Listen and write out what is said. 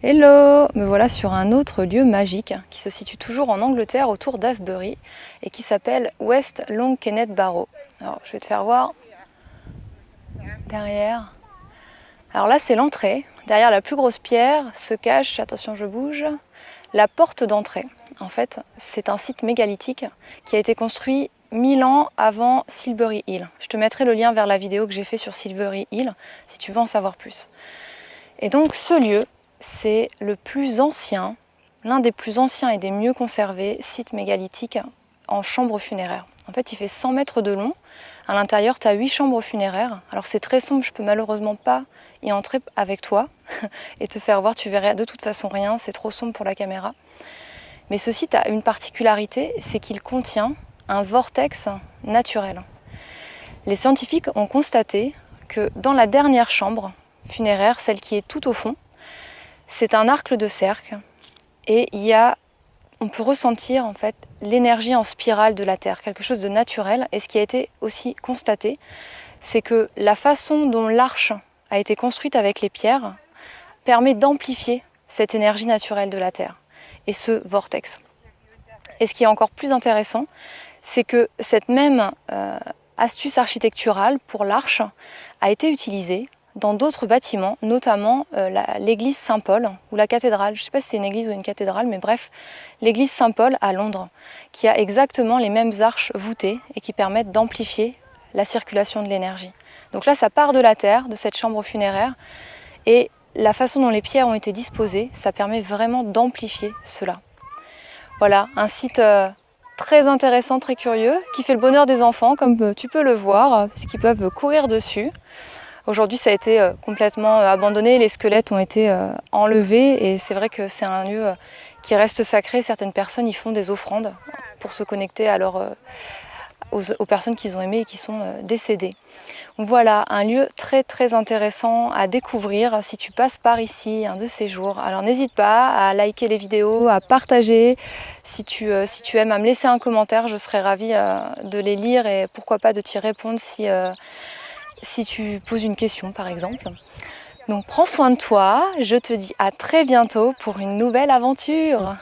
Hello! Me voilà sur un autre lieu magique qui se situe toujours en Angleterre autour d'Avebury et qui s'appelle West Long Kennet Barrow. Alors je vais te faire voir derrière. Alors là c'est l'entrée. Derrière la plus grosse pierre se cache, attention je bouge, la porte d'entrée. En fait c'est un site mégalithique qui a été construit 1000 ans avant Silbury Hill. Je te mettrai le lien vers la vidéo que j'ai fait sur Silbury Hill si tu veux en savoir plus. Et donc ce lieu, c'est le plus ancien, l'un des plus anciens et des mieux conservés sites mégalithiques en chambres funéraires. En fait, il fait 100 mètres de long. À l'intérieur, tu as 8 chambres funéraires. Alors c'est très sombre, je peux malheureusement pas y entrer avec toi et te faire voir. Tu verrais de toute façon rien, c'est trop sombre pour la caméra. Mais ce site a une particularité, c'est qu'il contient un vortex naturel. Les scientifiques ont constaté que dans la dernière chambre funéraire, celle qui est tout au fond, c'est un arc de cercle et on peut ressentir en fait l'énergie en spirale de la Terre, quelque chose de naturel. Et ce qui a été aussi constaté, c'est que la façon dont l'arche a été construite avec les pierres permet d'amplifier cette énergie naturelle de la Terre et ce vortex. Et ce qui est encore plus intéressant, c'est que cette même astuce architecturale pour l'arche a été utilisée dans d'autres bâtiments, notamment l'église Saint-Paul ou la cathédrale. Je ne sais pas si c'est une église ou une cathédrale, mais bref, l'église Saint-Paul à Londres, qui a exactement les mêmes arches voûtées et qui permettent d'amplifier la circulation de l'énergie. Donc là, ça part de la terre, de cette chambre funéraire, et la façon dont les pierres ont été disposées, ça permet vraiment d'amplifier cela. Voilà, un site très intéressant, très curieux, qui fait le bonheur des enfants, comme tu peux le voir, puisqu'ils peuvent courir dessus. Aujourd'hui, ça a été complètement abandonné, les squelettes ont été enlevés et c'est vrai que c'est un lieu qui reste sacré. Certaines personnes y font des offrandes pour se connecter à aux personnes qu'ils ont aimées et qui sont décédées. Voilà, un lieu très très intéressant à découvrir si tu passes par ici un de ces jours. Alors n'hésite pas à liker les vidéos, à partager. Si tu aimes, à me laisser un commentaire, je serais ravie de les lire et pourquoi pas de t'y répondre si tu poses une question par exemple. Donc prends soin de toi, je te dis à très bientôt pour une nouvelle aventure.